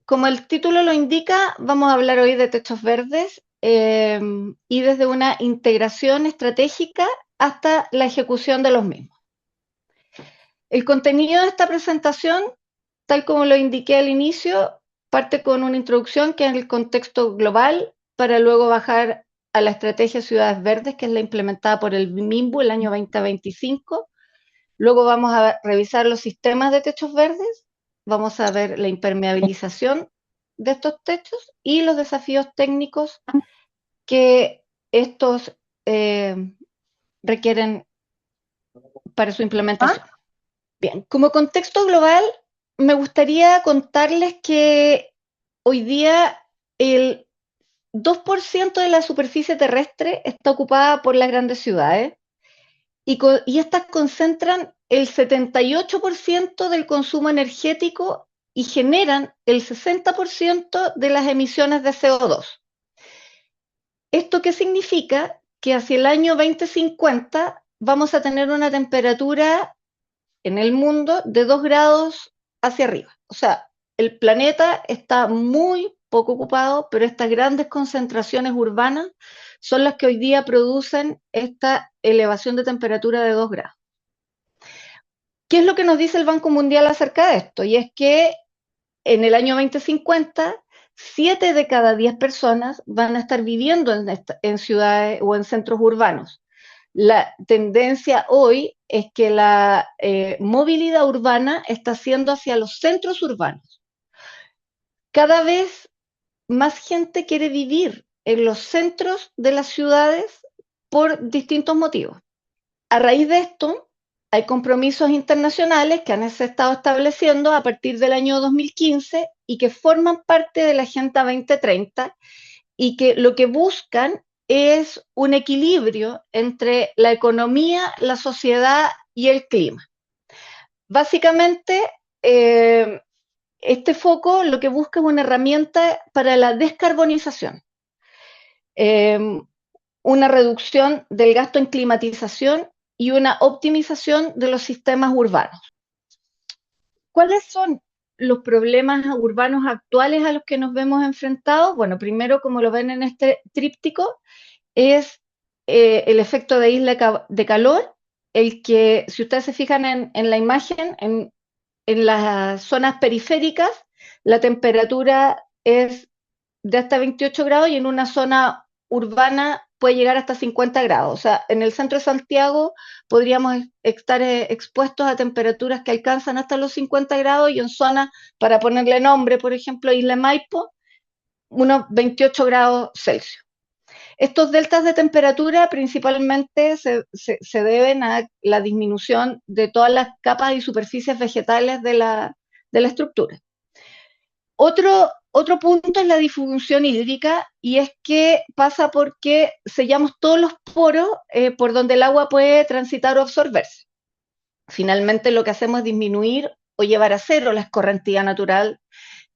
como el título lo indica, vamos a hablar hoy de techos verdes y desde una integración estratégica hasta la ejecución de los mismos. El contenido de esta presentación, tal como lo indiqué al inicio, parte con una introducción que es el contexto global para luego bajar a la estrategia Ciudades Verdes, que es la implementada por el MIMBU el año 2025. Luego vamos a revisar los sistemas de techos verdes, vamos a ver la impermeabilización de estos techos y los desafíos técnicos que estos eh, requieren para su implementación. Bien, como contexto global, me gustaría contarles que hoy día el 2% de la superficie terrestre está ocupada por las grandes ciudades y estas concentran el 78% del consumo energético y generan el 60% de las emisiones de CO2. ¿Esto qué significa? Que hacia el año 2050 vamos a tener una temperatura en el mundo de 2 grados hacia arriba. O sea, el planeta está muy poco ocupado, pero estas grandes concentraciones urbanas son las que hoy día producen esta elevación de temperatura de 2 grados. ¿Qué es lo que nos dice el Banco Mundial acerca de esto? Y es que en el año 2050, 7 de cada 10 personas van a estar viviendo en ciudades o en centros urbanos. La tendencia hoy es que la movilidad urbana está siendo hacia los centros urbanos. Cada vez más gente quiere vivir en los centros de las ciudades por distintos motivos. A raíz de esto, hay compromisos internacionales que han se estado estableciendo a partir del año 2015 y que forman parte de la Agenda 2030 y que lo que buscan es un equilibrio entre la economía, la sociedad y el clima. Básicamente, este foco lo que busca es una herramienta para la descarbonización, eh, una reducción del gasto en climatización y una optimización de los sistemas urbanos. ¿Cuáles son los problemas urbanos actuales a los que nos vemos enfrentados? Bueno, primero, como lo ven en este tríptico, es el efecto de isla de calor, el que, si ustedes se fijan en la imagen, en las zonas periféricas, la temperatura es de hasta 28 grados y en una zona urbana puede llegar hasta 50 grados. O sea, en el centro de Santiago podríamos estar expuestos a temperaturas que alcanzan hasta los 50 grados y en zonas, para ponerle nombre, por ejemplo, Isla Maipo, unos 28 grados Celsius. Estos deltas de temperatura principalmente se deben a la disminución de todas las capas y superficies vegetales de la estructura. Otro punto es la disfunción hídrica y es que pasa porque sellamos todos los poros por donde el agua puede transitar o absorberse. Finalmente lo que hacemos es disminuir o llevar a cero la escorrentía natural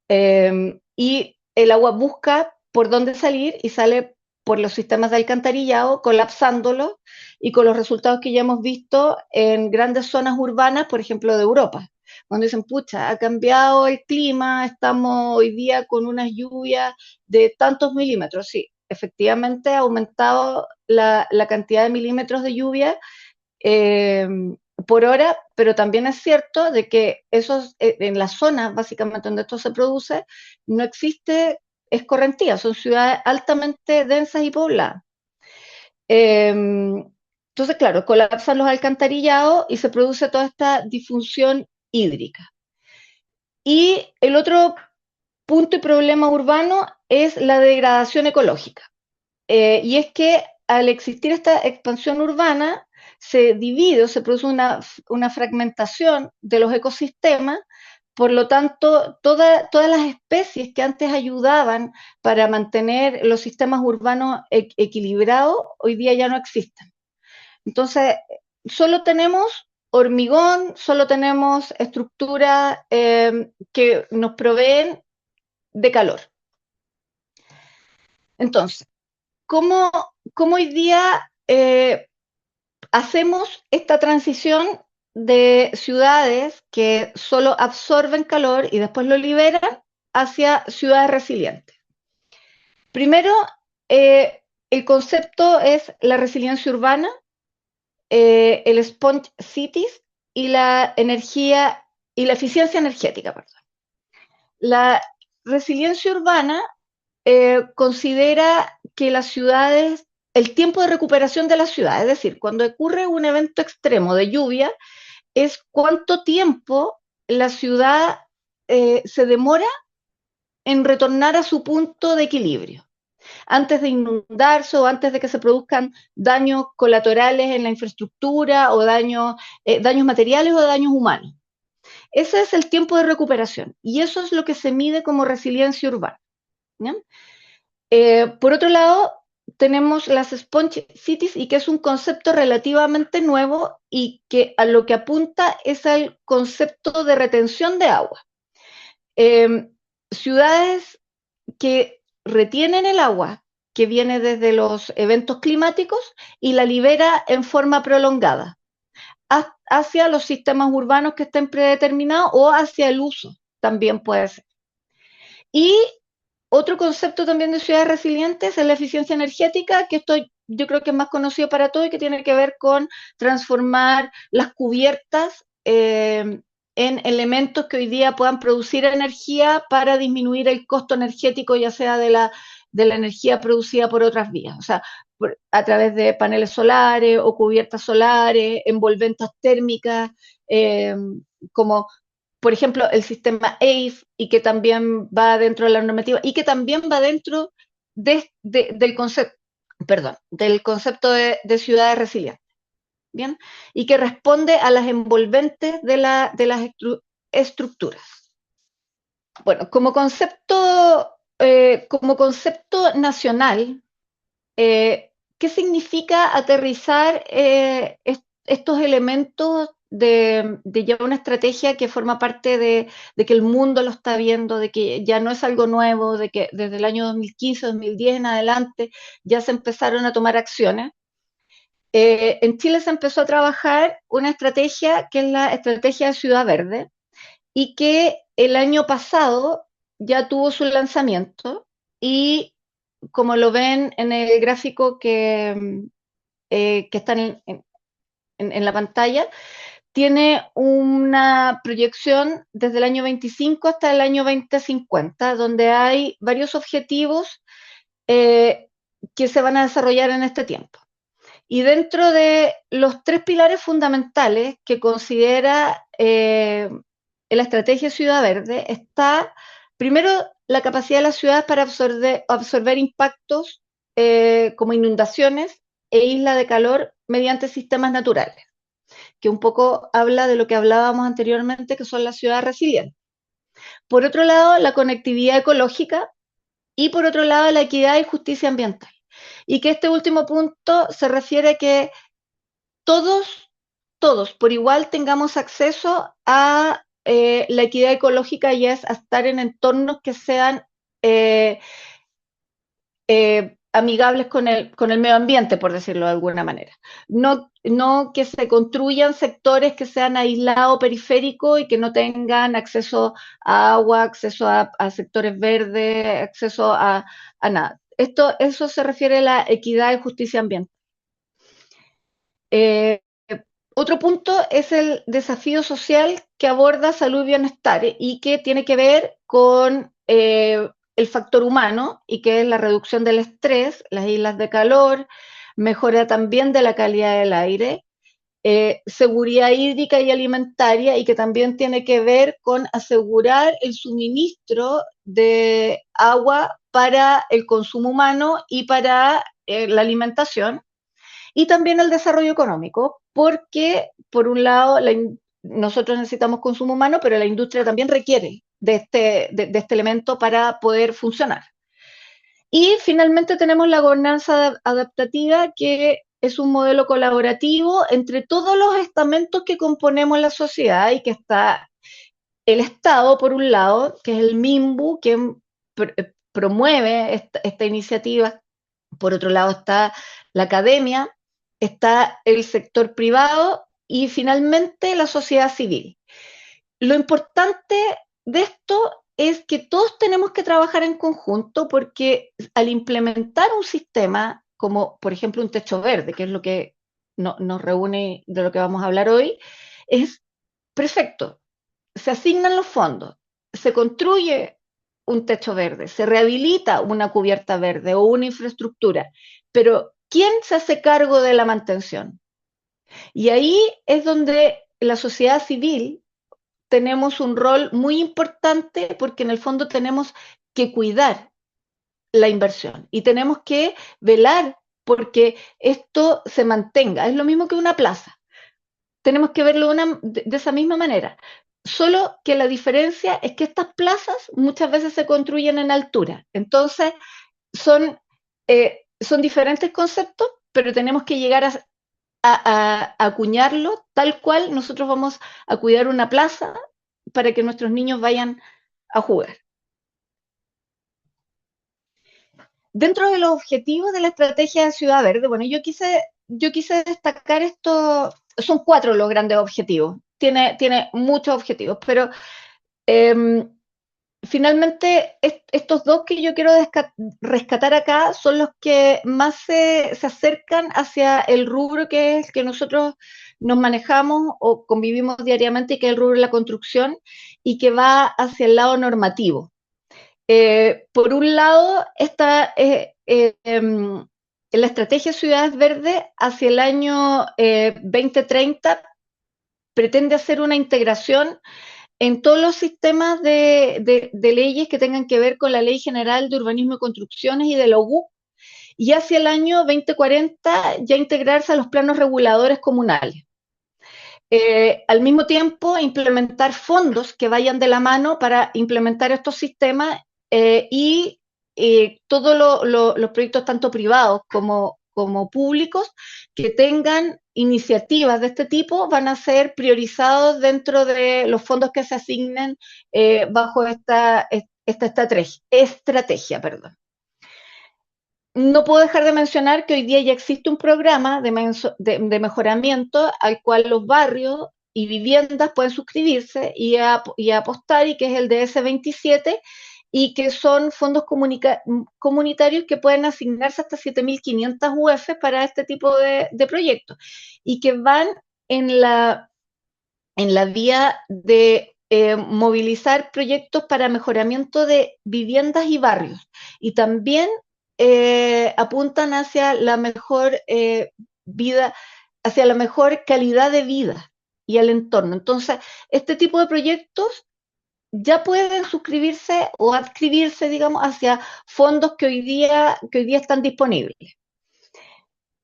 y el agua busca por dónde salir y sale por los sistemas de alcantarillado, colapsándolo y con los resultados que ya hemos visto en grandes zonas urbanas, por ejemplo, de Europa. Cuando dicen, pucha, ha cambiado el clima, estamos hoy día con unas lluvias de tantos milímetros. Sí, efectivamente ha aumentado la cantidad de milímetros de lluvia eh, por hora, pero también es cierto de que esos, en las zonas básicamente donde esto se produce, no existe escorrentía, son ciudades altamente densas y pobladas. Entonces, claro, colapsan los alcantarillados y se produce toda esta disfunción hídrica. Y el otro punto y problema urbano es la degradación ecológica. Y es que al existir esta expansión urbana, se divide o se produce una fragmentación de los ecosistemas, por lo tanto, todas las especies que antes ayudaban para mantener los sistemas urbanos equilibrados, hoy día ya no existen. Entonces, solo tenemos hormigón, solo tenemos estructuras que nos proveen de calor. Entonces, ¿cómo, cómo hoy día hacemos esta transición de ciudades que solo absorben calor y después lo liberan hacia ciudades resilientes. Primero, el concepto es la resiliencia urbana, el Sponge Cities y la energía y la eficiencia energética, perdón. La resiliencia urbana considera que las ciudades, el tiempo de recuperación de la ciudad, es decir, cuando ocurre un evento extremo de lluvia, es cuánto tiempo la ciudad se demora en retornar a su punto de equilibrio, antes de inundarse o antes de que se produzcan daños colaterales en la infraestructura o daños materiales o daños humanos. Ese es el tiempo de recuperación y eso es lo que se mide como resiliencia urbana. Por otro lado, tenemos las Sponge Cities y que es un concepto relativamente nuevo y que a lo que apunta es al concepto de retención de agua. Ciudades que retienen el agua que viene desde los eventos climáticos y la libera en forma prolongada hacia los sistemas urbanos que estén predeterminados o hacia el uso, también puede ser. Y otro concepto también de ciudades resilientes es la eficiencia energética, que esto yo creo que es más conocido para todos y que tiene que ver con transformar las cubiertas en elementos que hoy día puedan producir energía para disminuir el costo energético, ya sea de la energía producida por otras vías, o sea, a través de paneles solares o cubiertas solares, envolventas térmicas, como por ejemplo, el sistema AIF y que también va dentro de la normativa y que también va dentro del concepto, del concepto de ciudades resilientes, ¿bien? Y que responde a las envolventes de las estructuras. Bueno, como concepto nacional, ¿qué significa aterrizar estos elementos de ya una estrategia que forma parte de que el mundo lo está viendo, de que ya no es algo nuevo, de que desde el año 2015, 2010 en adelante ya se empezaron a tomar acciones? En Chile se empezó a trabajar una estrategia que es la estrategia de Ciudad Verde y que el año pasado ya tuvo su lanzamiento y como lo ven en el gráfico que está en la pantalla, tiene una proyección desde el año 25 hasta el año 2050, donde hay varios objetivos que se van a desarrollar en este tiempo. Y dentro de los tres pilares fundamentales que considera la estrategia Ciudad Verde está, primero, la capacidad de las ciudades para absorber impactos como inundaciones e isla de calor mediante sistemas naturales, que un poco habla de lo que hablábamos anteriormente, que son las ciudades resilientes. Por otro lado, la conectividad ecológica y por otro lado, la equidad y justicia ambiental. Y que este último punto se refiere a que todos por igual tengamos acceso a la equidad ecológica y es a estar en entornos que sean amigables con el medio ambiente, por decirlo de alguna manera. No que se construyan sectores que sean aislados, periféricos y que no tengan acceso a agua, acceso a sectores verdes, acceso a nada. Eso se refiere a la equidad y justicia ambiental. Otro punto es el desafío social que aborda salud y bienestar y que tiene que ver con el factor humano y que es la reducción del estrés, las islas de calor, mejora también de la calidad del aire, seguridad hídrica y alimentaria y que también tiene que ver con asegurar el suministro de agua para el consumo humano y para la alimentación y también el desarrollo económico, porque por un lado nosotros necesitamos consumo humano, pero la industria también requiere de este elemento para poder funcionar. Y finalmente tenemos la gobernanza adaptativa, que es un modelo colaborativo entre todos los estamentos que componemos la sociedad y que está el Estado, por un lado, que es el MIMBU, que promueve esta iniciativa. Por otro lado está la academia, está el sector privado y finalmente la sociedad civil. Lo importante de esto es que todos tenemos que trabajar en conjunto porque al implementar un sistema como, por ejemplo, un techo verde, que es lo que nos reúne de lo que vamos a hablar hoy, es perfecto. Se asignan los fondos, se construye un techo verde, se rehabilita una cubierta verde o una infraestructura, pero ¿quién se hace cargo de la mantención? Y ahí es donde la sociedad civil tenemos un rol muy importante porque en el fondo tenemos que cuidar la inversión y tenemos que velar porque esto se mantenga. Es lo mismo que una plaza. Tenemos que verlo de esa misma manera. Solo que la diferencia es que estas plazas muchas veces se construyen en altura. Entonces, son, son diferentes conceptos, pero tenemos que llegar a acuñarlo tal cual nosotros vamos a cuidar una plaza para que nuestros niños vayan a jugar. Dentro de los objetivos de la estrategia de Ciudad Verde, bueno, yo quise destacar esto, son 4 los grandes objetivos, tiene muchos objetivos, pero eh, finalmente estos 2 que yo quiero rescatar acá son los que más se acercan hacia el rubro que es que nosotros nos manejamos o convivimos diariamente, y que es el rubro de la construcción y que va hacia el lado normativo. Por un lado, está la estrategia Ciudades Verdes hacia el año 2030 pretende hacer una integración en todos los sistemas de leyes que tengan que ver con la Ley General de Urbanismo y Construcciones y de la UGU, y hacia el año 2040 ya integrarse a los planos reguladores comunales. Al mismo tiempo, implementar fondos que vayan de la mano para implementar estos sistemas y todos los proyectos, tanto privados como públicos, que tengan iniciativas de este tipo, van a ser priorizados dentro de los fondos que se asignen bajo esta estrategia. Perdón. No puedo dejar de mencionar que hoy día ya existe un programa de mejoramiento al cual los barrios y viviendas pueden suscribirse y apostar, y que es el DS27, y que son fondos comunitarios que pueden asignarse hasta 7.500 UF para este tipo de proyectos, y que van en la vía de movilizar proyectos para mejoramiento de viviendas y barrios, y también apuntan hacia la mejor vida, hacia la mejor calidad de vida y el entorno. Entonces, este tipo de proyectos ya pueden suscribirse o adscribirse, digamos, hacia fondos que hoy día están disponibles.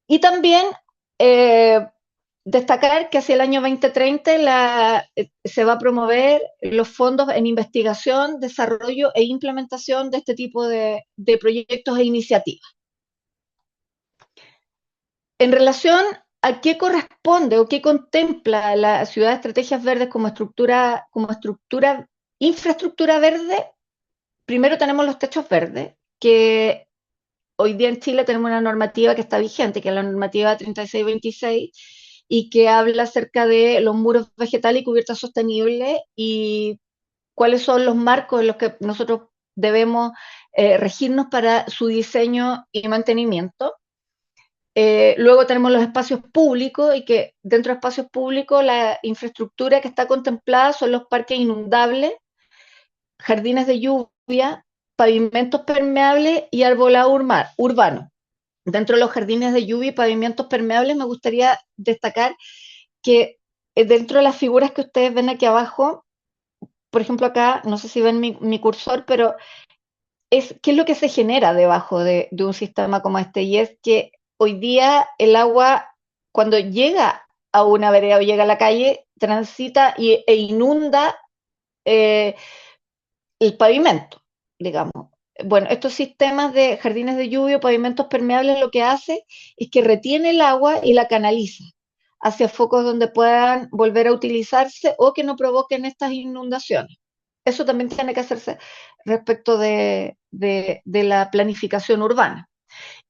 Y también eh, destacar que hacia el año 2030 se va a promover los fondos en investigación, desarrollo e implementación de este tipo de proyectos e iniciativas. En relación a qué corresponde o qué contempla la Ciudad de Estrategias Verdes como infraestructura verde, primero tenemos los techos verdes, que hoy día en Chile tenemos una normativa que está vigente, que es la normativa 3626, y que habla acerca de los muros vegetales y cubiertas sostenibles y cuáles son los marcos en los que nosotros debemos regirnos para su diseño y mantenimiento. Luego tenemos los espacios públicos, y que dentro de espacios públicos la infraestructura que está contemplada son los parques inundables, jardines de lluvia, pavimentos permeables y arbolado urbano. Dentro de los jardines de lluvia y pavimentos permeables me gustaría destacar que dentro de las figuras que ustedes ven aquí abajo, por ejemplo acá, no sé si ven mi cursor, pero qué es lo que se genera debajo de un sistema como este, y es que hoy día el agua, cuando llega a una vereda o llega a la calle, transita e inunda eh, el pavimento, digamos. Bueno, estos sistemas de jardines de lluvia o pavimentos permeables lo que hace es que retiene el agua y la canaliza hacia focos donde puedan volver a utilizarse o que no provoquen estas inundaciones. Eso también tiene que hacerse respecto de la planificación urbana.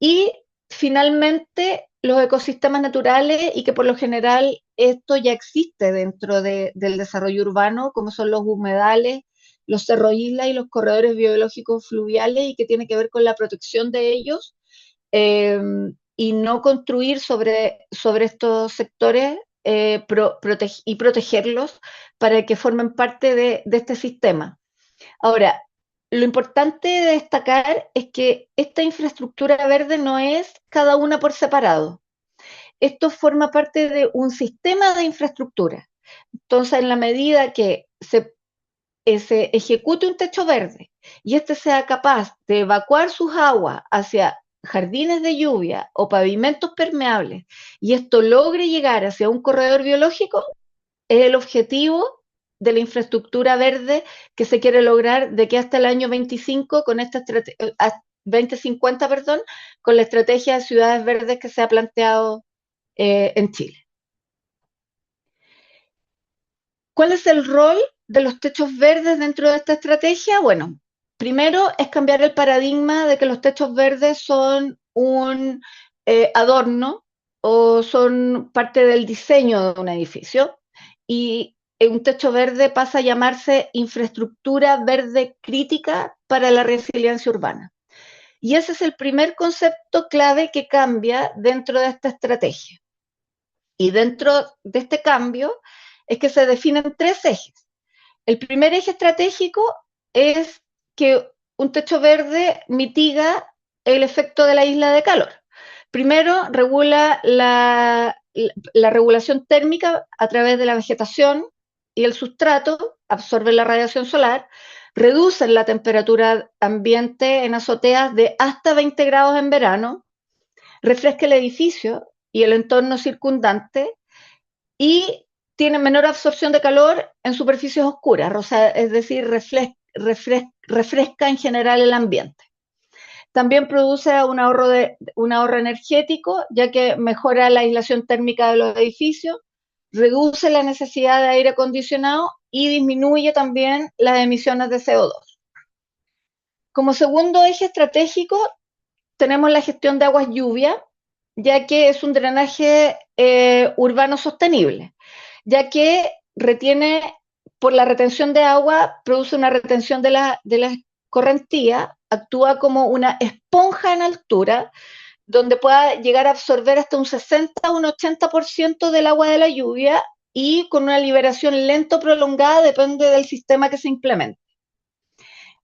Y finalmente, los ecosistemas naturales, y que por lo general esto ya existe dentro del desarrollo urbano, como son los humedales, los cerros isla y los corredores biológicos fluviales y que tiene que ver con la protección de ellos eh, y no construir sobre estos sectores y protegerlos para que formen parte de este sistema. Ahora, lo importante de destacar es que esta infraestructura verde no es cada una por separado. Esto forma parte de un sistema de infraestructura. Entonces, en la medida que se ejecute un techo verde y este sea capaz de evacuar sus aguas hacia jardines de lluvia o pavimentos permeables y esto logre llegar hacia un corredor biológico, es el objetivo de la infraestructura verde que se quiere lograr de que hasta el año 25 con esta 2050, perdón, con la estrategia de ciudades verdes que se ha planteado en Chile. ¿Cuál es el rol de los techos verdes dentro de esta estrategia? Bueno, primero es cambiar el paradigma de que los techos verdes son un adorno o son parte del diseño de un edificio y un techo verde pasa a llamarse infraestructura verde crítica para la resiliencia urbana. Y ese es el primer concepto clave que cambia dentro de esta estrategia. Y dentro de este cambio es que se definen tres ejes. El primer eje estratégico es que un techo verde mitiga el efecto de la isla de calor. Primero, regula la regulación térmica a través de la vegetación y el sustrato, absorbe la radiación solar, reducen la temperatura ambiente en azoteas de hasta 20 grados en verano, refresca el edificio y el entorno circundante y tiene menor absorción de calor en superficies oscuras, o sea, es decir, refresca en general el ambiente. También produce un ahorro energético, ya que mejora la aislación térmica de los edificios, reduce la necesidad de aire acondicionado y disminuye también las emisiones de CO2. Como segundo eje estratégico, tenemos la gestión de aguas lluvia, ya que es un drenaje urbano sostenible, ya que retiene, por la retención de agua, produce una retención de la correntía, actúa como una esponja en altura, donde pueda llegar a absorber hasta un 60 o un 80% del agua de la lluvia y con una liberación lenta o prolongada, depende del sistema que se implemente.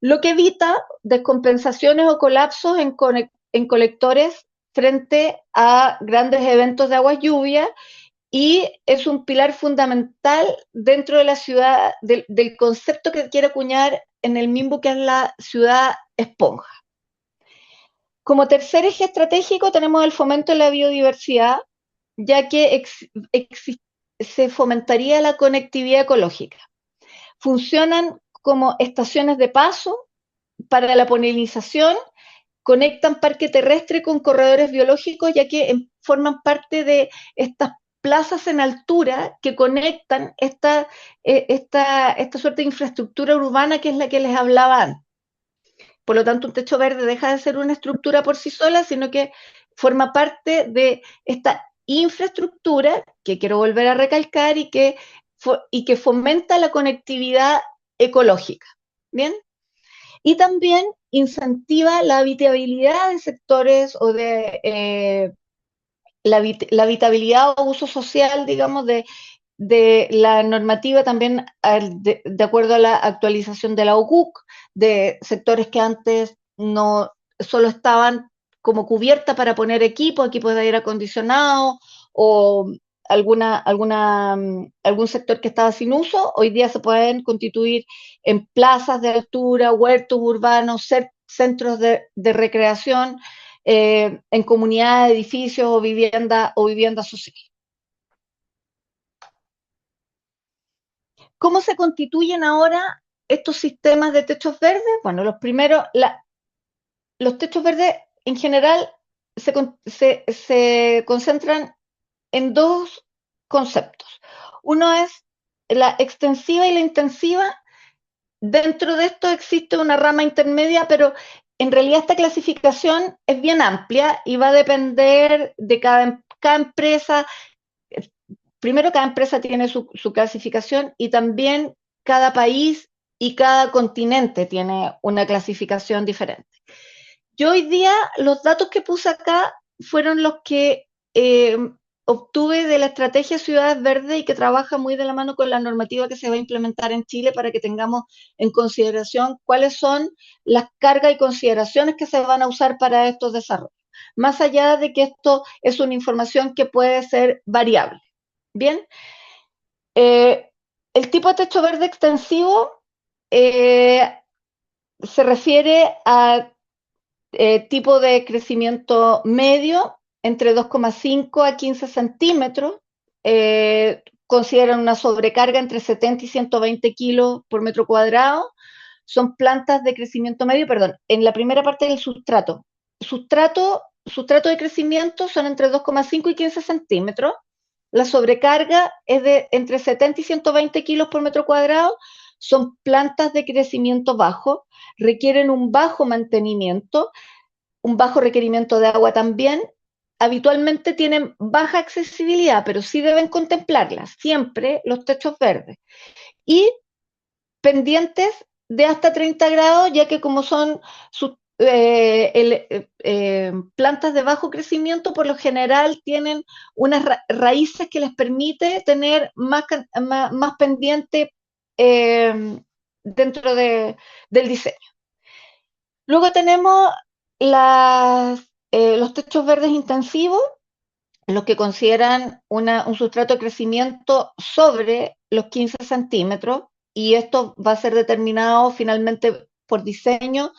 Lo que evita descompensaciones o colapsos en colectores frente a grandes eventos de agua lluvia y es un pilar fundamental dentro de la ciudad, del concepto que quiere acuñar en el MIMBU, que es la ciudad esponja. Como tercer eje estratégico tenemos el fomento de la biodiversidad, ya que se fomentaría la conectividad ecológica. Funcionan como estaciones de paso para la polinización, conectan parque terrestre con corredores biológicos, ya que forman parte de estas plazas en altura que conectan esta suerte de infraestructura urbana que es la que les hablaba antes. Por lo tanto, un techo verde deja de ser una estructura por sí sola, sino que forma parte de esta infraestructura que quiero volver a recalcar y que fomenta la conectividad ecológica. ¿Bien? Y también incentiva la habitabilidad de sectores o de la habitabilidad o uso social, digamos, de la normativa también de acuerdo a la actualización de la OCUC, de sectores que antes no solo estaban como cubierta para poner equipos de aire acondicionado o algún sector que estaba sin uso, hoy día se pueden constituir en plazas de altura, huertos urbanos, centros de recreación, en comunidades, edificios o vivienda social. ¿Cómo se constituyen ahora estos sistemas de techos verdes? Bueno, los techos verdes en general se concentran en dos conceptos. Uno es la extensiva y la intensiva. Dentro de esto existe una rama intermedia, pero en realidad esta clasificación es bien amplia y va a depender de cada empresa. Primero, cada empresa tiene su clasificación y también cada país y cada continente tiene una clasificación diferente. Yo hoy día los datos que puse acá fueron los que obtuve de la estrategia Ciudades Verdes y que trabaja muy de la mano con la normativa que se va a implementar en Chile para que tengamos en consideración cuáles son las cargas y consideraciones que se van a usar para estos desarrollos. Más allá de que esto es una información que puede ser variable. Bien, el tipo de techo verde extensivo se refiere a tipo de crecimiento medio, entre 2,5 a 15 centímetros. Consideran una sobrecarga entre 70 y 120 kilos por metro cuadrado. Son plantas de crecimiento medio, perdón, en la primera parte del sustrato. Sustrato de crecimiento son entre 2,5 y 15 centímetros. La sobrecarga es de entre 70 y 120 kilos por metro cuadrado. Son plantas de crecimiento bajo, requieren un bajo mantenimiento, un bajo requerimiento de agua también. Habitualmente tienen baja accesibilidad, pero sí deben contemplarla siempre los techos verdes. Y pendientes de hasta 30 grados, ya que como son plantas de bajo crecimiento, por lo general tienen unas raíces que les permite tener más pendiente dentro del diseño. Luego tenemos los techos verdes intensivos, los que consideran un sustrato de crecimiento sobre los 15 centímetros, y esto va a ser determinado finalmente por diseño.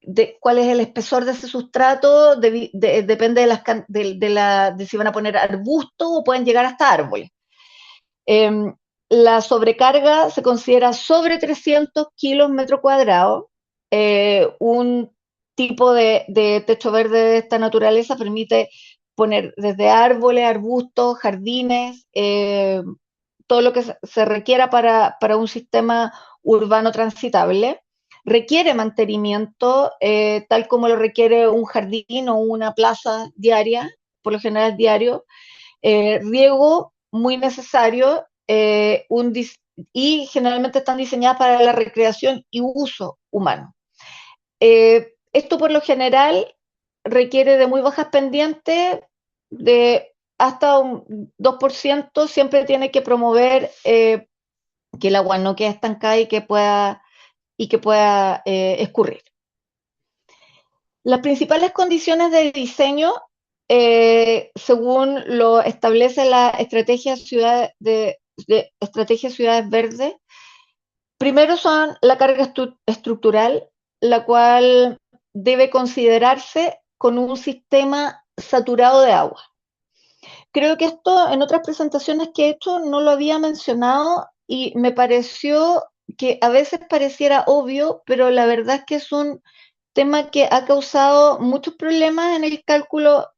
De cuál es el espesor de ese sustrato, depende de si van a poner arbustos o pueden llegar hasta árboles. La sobrecarga se considera sobre 300 kilos metro cuadrado. Un tipo de techo verde de esta naturaleza permite poner desde árboles, arbustos, jardines, todo lo que se requiera para un sistema urbano transitable. Requiere mantenimiento, tal como lo requiere un jardín o una plaza diaria, por lo general diario. Riego muy necesario, y generalmente están diseñadas para la recreación y uso humano. Esto por lo general requiere de muy bajas pendientes, de hasta un 2%. Siempre tiene que promover que el agua no quede estancada y que pueda escurrir. Las principales condiciones de diseño, según lo establece la estrategia Ciudades Verdes, primero son la carga estructural, la cual debe considerarse con un sistema saturado de agua. Creo que esto en otras presentaciones que he hecho no lo había mencionado y me pareció que a veces pareciera obvio, pero la verdad es que es un tema que ha causado muchos problemas en el cálculo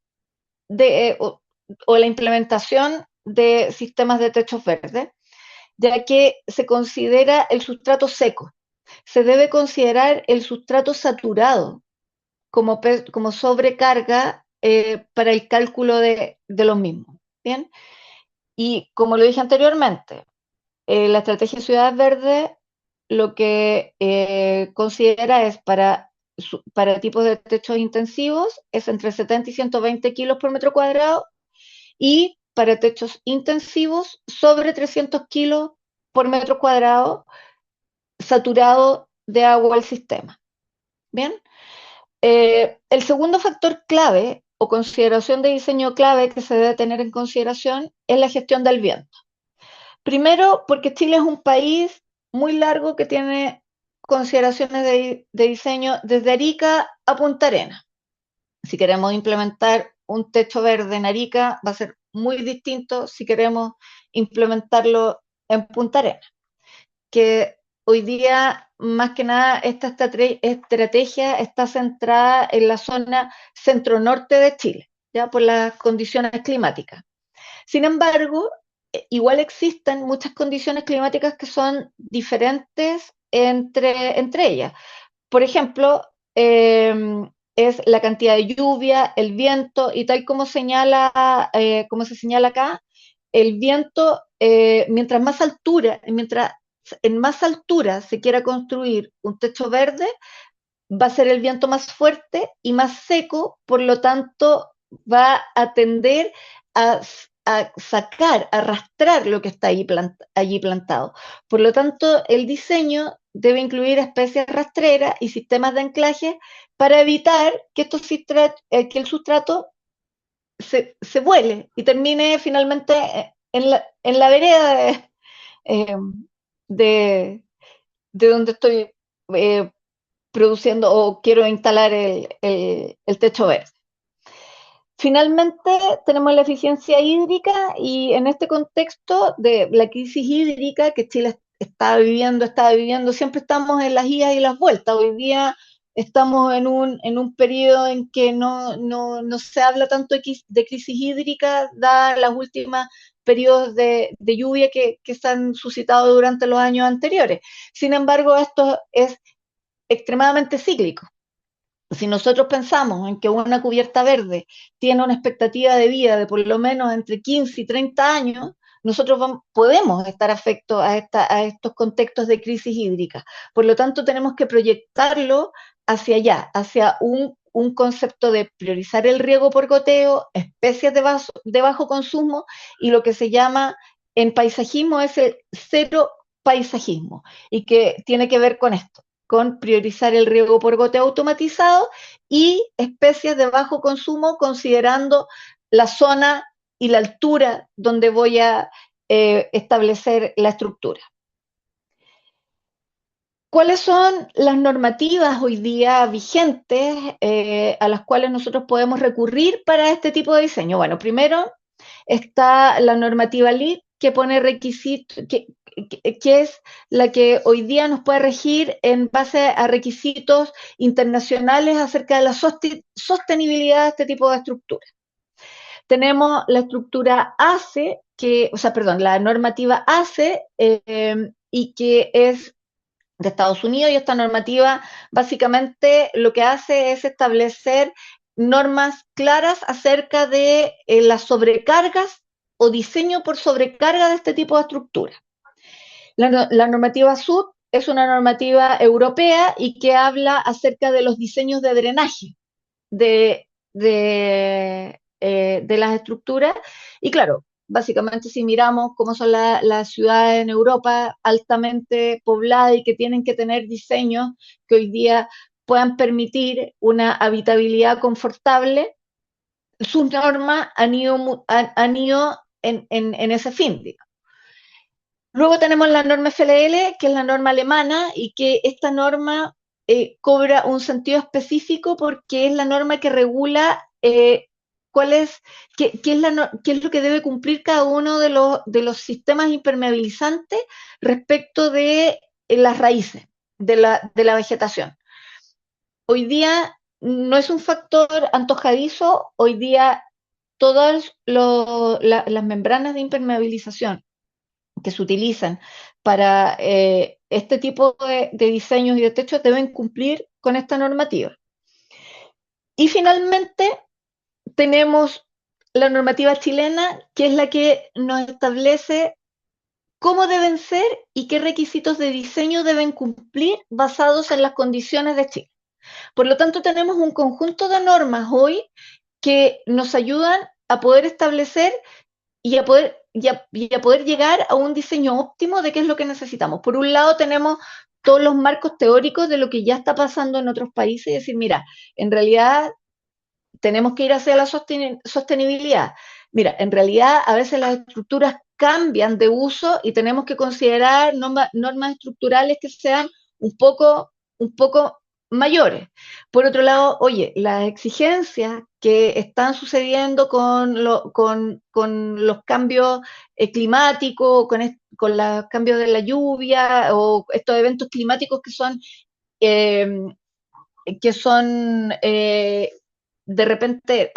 o la implementación de sistemas de techos verdes, ya que se considera el sustrato seco. Se debe considerar el sustrato saturado como sobrecarga para el cálculo de los mismos. ¿Bien? Y como lo dije anteriormente, la estrategia Ciudades Verdes lo que considera es para tipos de techos intensivos es entre 70 y 120 kilos por metro cuadrado, y para techos intensivos sobre 300 kilos por metro cuadrado saturado de agua al sistema. Bien, el segundo factor clave o consideración de diseño clave que se debe tener en consideración es la gestión del viento. Primero, porque Chile es un país muy largo que tiene consideraciones de diseño desde Arica a Punta Arenas. Si queremos implementar un techo verde en Arica, va a ser muy distinto si queremos implementarlo en Punta Arenas, que hoy día, más que nada, esta estrategia está centrada en la zona centro-norte de Chile, ya por las condiciones climáticas. Sin embargo, igual existen muchas condiciones climáticas que son diferentes entre ellas. Por ejemplo, es la cantidad de lluvia, el viento, y tal como como se señala acá, el viento, mientras más altura, mientras en más altura se quiera construir un techo verde, va a ser el viento más fuerte y más seco, por lo tanto va a tender a, sacar, a arrastrar lo que está allí plantado. Por lo tanto, el diseño debe incluir especies rastreras y sistemas de anclaje para evitar que, que el sustrato se vuele y termine finalmente en la vereda eh, de, de donde estoy eh, produciendo o quiero instalar el techo verde. Finalmente, tenemos la eficiencia hídrica y en este contexto de la crisis hídrica que Chile estaba viviendo, siempre estamos en las idas y las vueltas. Hoy día estamos en un periodo en que no se habla tanto de crisis hídrica, dadas las últimas periodos de lluvia que se han suscitado durante los años anteriores. Sin embargo, esto es extremadamente cíclico. Si nosotros pensamos en que una cubierta verde tiene una expectativa de vida de por lo menos entre 15 y 30 años, nosotros podemos estar afectos a estos contextos de crisis hídrica. Por lo tanto, tenemos que proyectarlo hacia allá, hacia un concepto de priorizar el riego por goteo, especies de bajo consumo y lo que se llama en paisajismo es el cero paisajismo y que tiene que ver con esto, con priorizar el riego por goteo automatizado y especies de bajo consumo considerando la zona y la altura donde voy a establecer la estructura. ¿Cuáles son las normativas hoy día vigentes a las cuales nosotros podemos recurrir para este tipo de diseño? Bueno, primero está la normativa LEED que pone requisitos, que es la que hoy día nos puede regir en base a requisitos internacionales acerca de la sostenibilidad de este tipo de estructuras. Tenemos la estructura ACE, la normativa ACE, y que es de Estados Unidos, y esta normativa básicamente lo que hace es establecer normas claras acerca de las sobrecargas o diseño por sobrecarga de este tipo de estructura. La normativa SUD es una normativa europea y que habla acerca de los diseños de drenaje de las estructuras. Y claro, básicamente si miramos cómo son las ciudades en Europa altamente pobladas y que tienen que tener diseños que hoy día puedan permitir una habitabilidad confortable, sus normas han ido en ese fin, digamos. Luego tenemos la norma FLL, que es la norma alemana, y que esta norma cobra un sentido específico porque es la norma que regula cuál es, qué es lo que debe cumplir cada uno de los sistemas impermeabilizantes respecto de las raíces de la vegetación. Hoy día no es un factor antojadizo, hoy día todas las membranas de impermeabilización que se utilizan para este tipo de diseños y de techos deben cumplir con esta normativa. Y finalmente tenemos la normativa chilena, que es la que nos establece cómo deben ser y qué requisitos de diseño deben cumplir basados en las condiciones de Chile. Por lo tanto, tenemos un conjunto de normas hoy que nos ayudan a poder establecer y a poder llegar a un diseño óptimo de qué es lo que necesitamos. Por un lado tenemos todos los marcos teóricos de lo que ya está pasando en otros países y decir, mira, en realidad tenemos que ir hacia la sostenibilidad. Mira, en realidad a veces las estructuras cambian de uso y tenemos que considerar normas estructurales que sean un poco mayores. Por otro lado, oye, las exigencias que están sucediendo con los cambios climáticos, con los cambios de la lluvia o estos eventos climáticos eh, que son de repente,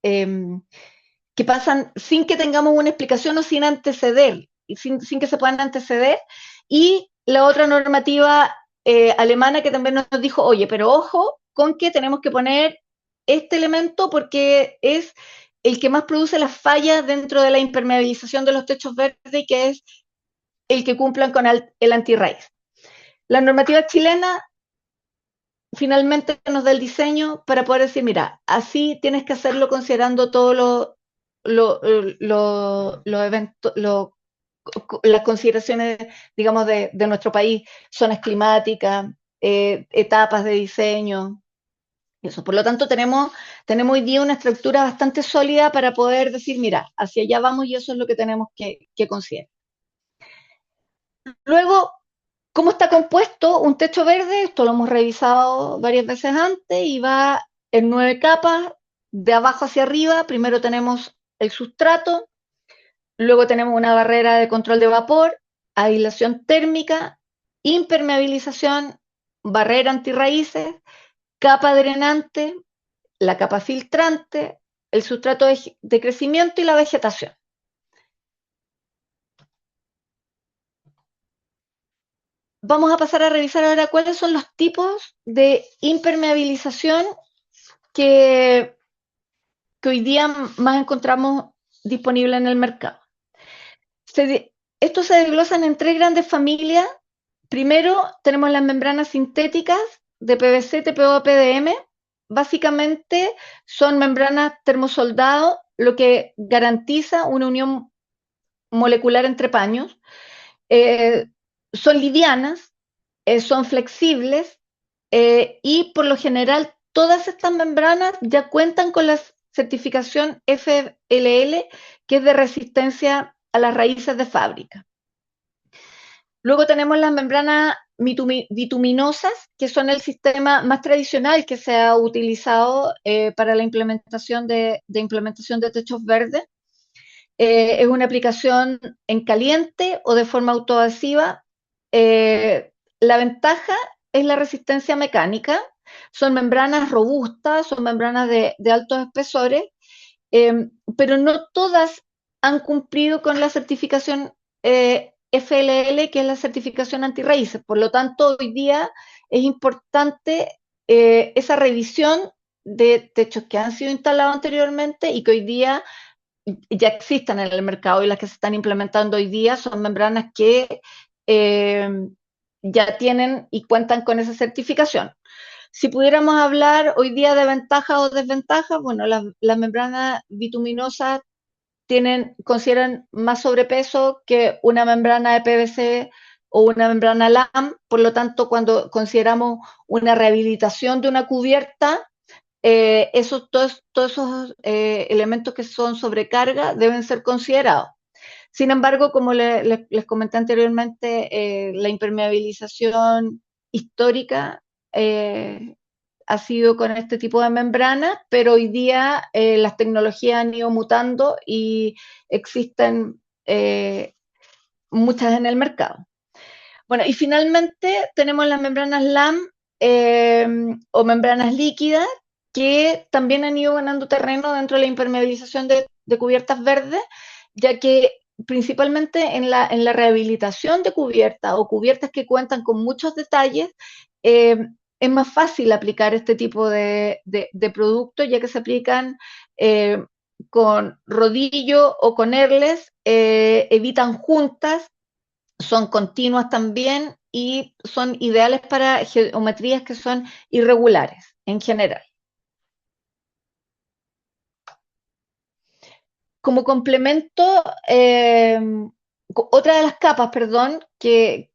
que pasan sin que tengamos una explicación o sin anteceder, sin que se puedan anteceder. Y la otra normativa alemana que también nos dijo, oye, pero ojo con que tenemos que poner este elemento porque es el que más produce las fallas dentro de la impermeabilización de los techos verdes y que es el que cumplan con el antirraíz. La normativa chilena finalmente nos da el diseño para poder decir, mira, así tienes que hacerlo considerando todos los eventos, las consideraciones, digamos, de nuestro país, zonas climáticas, etapas de diseño. Eso. Por lo tanto, tenemos hoy día una estructura bastante sólida para poder decir, mira, hacia allá vamos y eso es lo que tenemos que considerar. Luego, ¿cómo está compuesto un techo verde? Esto lo hemos revisado varias veces antes y va en 9 capas, de abajo hacia arriba. Primero tenemos el sustrato, luego tenemos una barrera de control de vapor, aislación térmica, impermeabilización, barrera antirraíces, capa drenante, la capa filtrante, el sustrato de crecimiento y la vegetación. Vamos a pasar a revisar ahora cuáles son los tipos de impermeabilización que, que hoy día más encontramos disponible en el mercado. Estos se desglosan en 3 grandes familias. Primero tenemos las membranas sintéticas de PVC, TPO, PDM. Básicamente son membranas termosoldado, lo que garantiza una unión molecular entre paños. Eh, Son livianas, son flexibles y por lo general todas estas membranas ya cuentan con la certificación FLL, que es de resistencia a las raíces de fábrica. Luego tenemos las membranas bituminosas, que son el sistema más tradicional que se ha utilizado para la implementación de techos verdes. Es una aplicación en caliente o de forma autoadhesiva. La ventaja es la resistencia mecánica. Son membranas robustas, son membranas de altos espesores, pero no todas han cumplido con la certificación FLL, que es la certificación antirraíces. Por lo tanto, hoy día es importante esa revisión de techos que han sido instalados anteriormente y que hoy día ya existen en el mercado, y las que se están implementando hoy día son membranas que ya tienen y cuentan con esa certificación. Si pudiéramos hablar hoy día de ventajas o desventajas, bueno, las membranas bituminosas consideran más sobrepeso que una membrana de PVC o una membrana LAM. Por lo tanto, cuando consideramos una rehabilitación de una cubierta, todos esos elementos que son sobrecarga deben ser considerados. Sin embargo, como les comenté anteriormente, la impermeabilización histórica ha sido con este tipo de membranas, pero hoy día las tecnologías han ido mutando y existen muchas en el mercado. Bueno, y finalmente tenemos las membranas LAM o membranas líquidas, que también han ido ganando terreno dentro de la impermeabilización de cubiertas verdes, ya que principalmente en la rehabilitación de cubiertas o cubiertas que cuentan con muchos detalles, es más fácil aplicar este tipo de productos, ya que se aplican con rodillo o con erles, evitan juntas, son continuas también y son ideales para geometrías que son irregulares en general. Como complemento, otra de las capas, perdón, que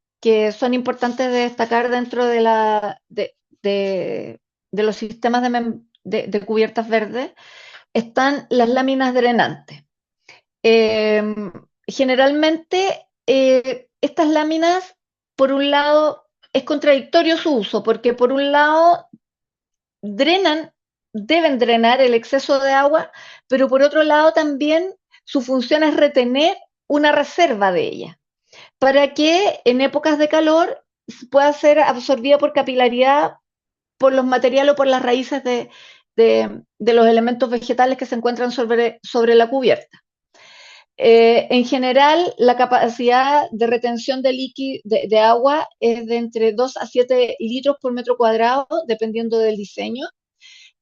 son importantes de destacar dentro de los sistemas de cubiertas verdes, están las láminas drenantes. Generalmente, estas láminas, por un lado, es contradictorio su uso, porque por un lado deben drenar el exceso de agua, pero por otro lado también su función es retener una reserva de ella, para que en épocas de calor pueda ser absorbida por capilaridad por los materiales o por las raíces de los elementos vegetales que se encuentran sobre la cubierta. En general, la capacidad de retención de agua es de entre 2 a 7 litros por metro cuadrado, dependiendo del diseño.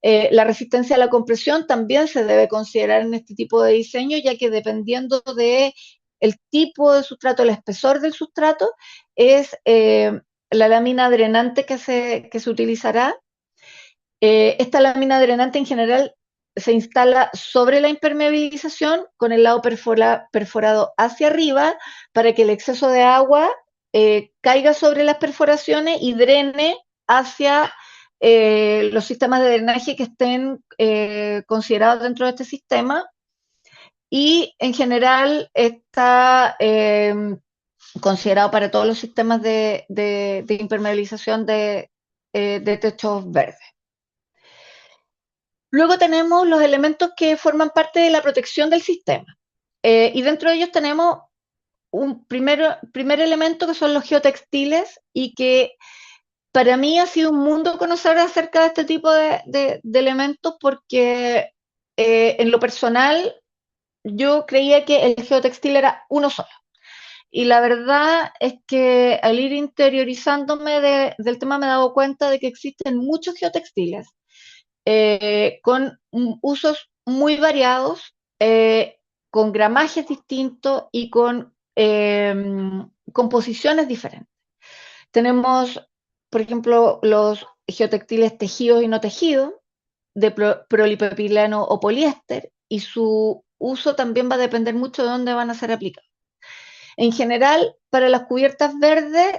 La resistencia a la compresión también se debe considerar en este tipo de diseño, ya que dependiendo de el tipo de sustrato, el espesor del sustrato, es la lámina drenante que se utilizará. Esta lámina drenante en general se instala sobre la impermeabilización con el lado perforado hacia arriba para que el exceso de agua caiga sobre las perforaciones y drene hacia los sistemas de drenaje que estén considerados dentro de este sistema. Y en general está considerado para todos los sistemas de impermeabilización de techos verdes. Luego tenemos los elementos que forman parte de la protección del sistema. Y dentro de ellos tenemos un primer elemento que son los geotextiles y que para mí ha sido un mundo conocer acerca de este tipo de elementos porque en lo personal yo creía que el geotextil era uno solo. Y la verdad es que al ir interiorizándome del tema me he dado cuenta de que existen muchos geotextiles con usos muy variados, con gramajes distintos y con composiciones diferentes. Tenemos, por ejemplo, los geotextiles tejidos y no tejidos, de polipropileno o poliéster, y su uso también va a depender mucho de dónde van a ser aplicados. En general, para las cubiertas verdes,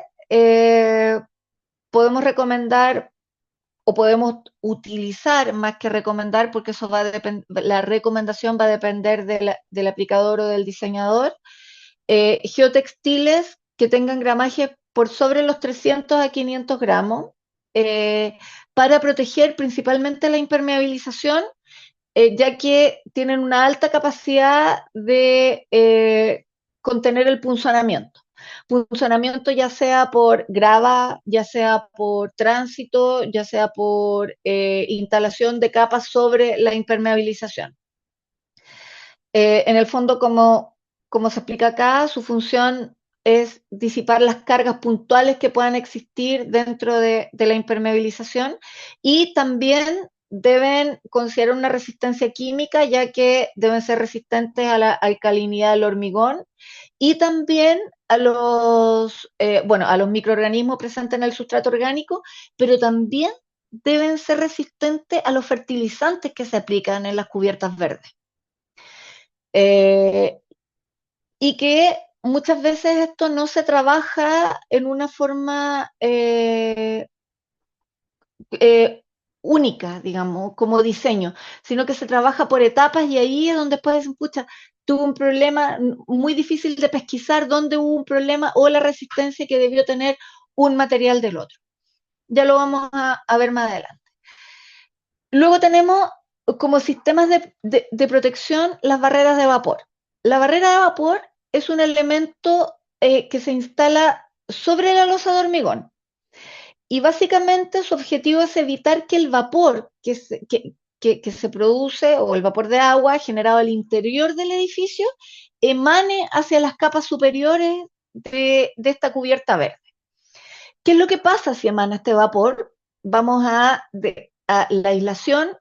podemos recomendar o podemos utilizar más que recomendar, porque eso va a la recomendación va a depender del aplicador o del diseñador, geotextiles que tengan gramaje por sobre los 300 a 500 gramos, para proteger principalmente la impermeabilización, ya que tienen una alta capacidad de contener el punzonamiento. Punzonamiento ya sea por grava, ya sea por tránsito, ya sea por instalación de capas sobre la impermeabilización. En el fondo, como se explica acá, su función es disipar las cargas puntuales que puedan existir dentro de la impermeabilización y también deben considerar una resistencia química, ya que deben ser resistentes a la alcalinidad del hormigón y también a a los microorganismos presentes en el sustrato orgánico, pero también deben ser resistentes a los fertilizantes que se aplican en las cubiertas verdes. Eh, y que muchas veces esto no se trabaja en una forma única, digamos, como diseño, sino que se trabaja por etapas y ahí es donde después dicen, pucha, tuvo un problema muy difícil de pesquisar dónde hubo un problema o la resistencia que debió tener un material del otro. Ya lo vamos a ver más adelante. Luego tenemos como sistemas de protección las barreras de vapor. La barrera de vapor es un elemento que se instala sobre la losa de hormigón. Y básicamente su objetivo es evitar que el vapor que se produce o el vapor de agua generado al interior del edificio emane hacia las capas superiores de esta cubierta verde. ¿Qué es lo que pasa si emana este vapor? Vamos a la aislación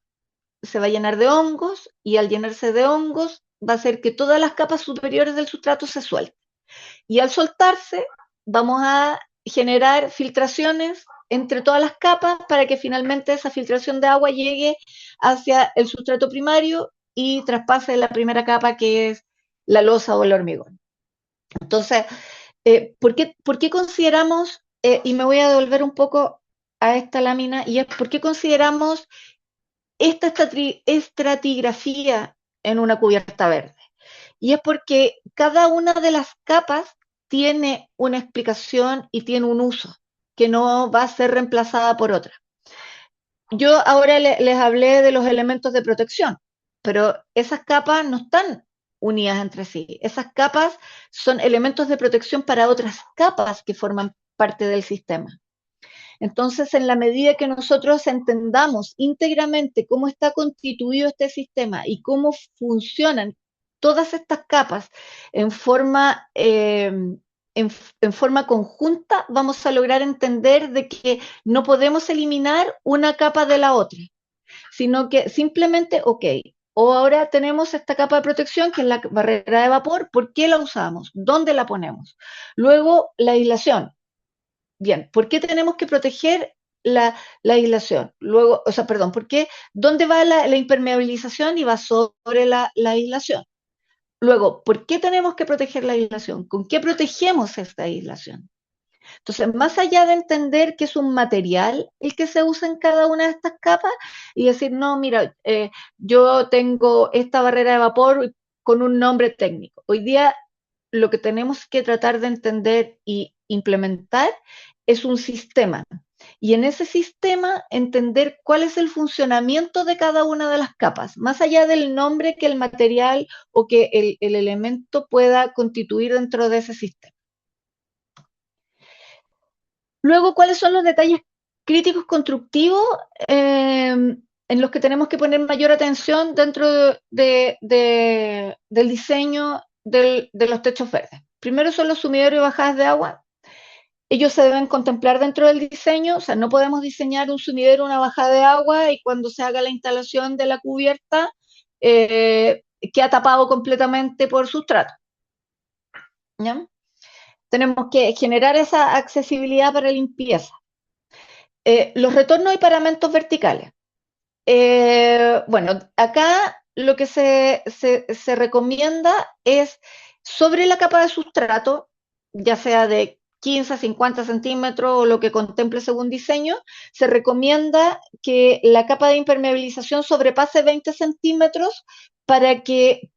se va a llenar de hongos y al llenarse de hongos va a hacer que todas las capas superiores del sustrato se suelten. Y al soltarse vamos a generar filtraciones entre todas las capas para que finalmente esa filtración de agua llegue hacia el sustrato primario y traspase la primera capa que es la losa o el hormigón. Entonces, ¿por qué consideramos, y me voy a devolver un poco a esta lámina, y es por qué consideramos esta estratigrafía en una cubierta verde? Y es porque cada una de las capas tiene una explicación y tiene un uso que no va a ser reemplazada por otra. Yo ahora les hablé de los elementos de protección, pero esas capas no están unidas entre sí. Esas capas son elementos de protección para otras capas que forman parte del sistema. Entonces, en la medida que nosotros entendamos íntegramente cómo está constituido este sistema y cómo funcionan todas estas capas en forma, en forma conjunta, vamos a lograr entender de que no podemos eliminar una capa de la otra, sino que simplemente, ok, O ahora tenemos esta capa de protección que es la barrera de vapor. ¿Por qué la usamos? ¿Dónde la ponemos? Luego, la aislación. Bien, ¿por qué tenemos que proteger la aislación? Luego, o sea, perdón, ¿por qué? ¿Dónde va la impermeabilización? Y va sobre la aislación. Luego, ¿por qué tenemos que proteger la aislación? ¿Con qué protegemos esta aislación? Entonces, más allá de entender que es un material el que se usa en cada una de estas capas y decir, no, mira, yo tengo esta barrera de vapor con un nombre técnico. Hoy día lo que tenemos que tratar de entender y implementar es un sistema. Y en ese sistema entender cuál es el funcionamiento de cada una de las capas, más allá del nombre que el material o que el elemento pueda constituir dentro de ese sistema. Luego, ¿cuáles son los detalles críticos constructivos en los que tenemos que poner mayor atención dentro del diseño de los techos verdes? Primero son los sumideros y bajadas de agua. Ellos se deben contemplar dentro del diseño, o sea, no podemos diseñar un sumidero, una bajada de agua y cuando se haga la instalación de la cubierta queda tapado completamente por sustrato. ¿Ya? Tenemos que generar esa accesibilidad para limpieza. Los retornos y paramentos verticales. Bueno, acá lo que se recomienda es sobre la capa de sustrato, ya sea de 15 a 50 centímetros o lo que contemple según diseño, se recomienda que la capa de impermeabilización sobrepase 20 centímetros para que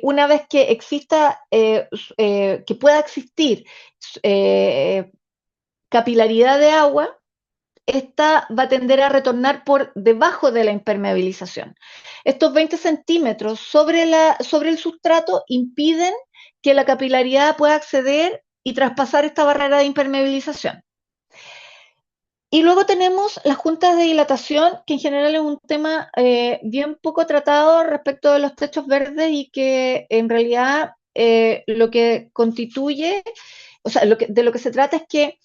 una vez que exista, que pueda existir eh, capilaridad de agua, esta va a tender a retornar por debajo de la impermeabilización. Estos 20 centímetros sobre el sustrato impiden que la capilaridad pueda acceder y traspasar esta barrera de impermeabilización. Y luego tenemos las juntas de dilatación, que en general es un tema bien poco tratado respecto de los techos verdes y que en realidad lo que constituye, o sea, de lo que se trata es que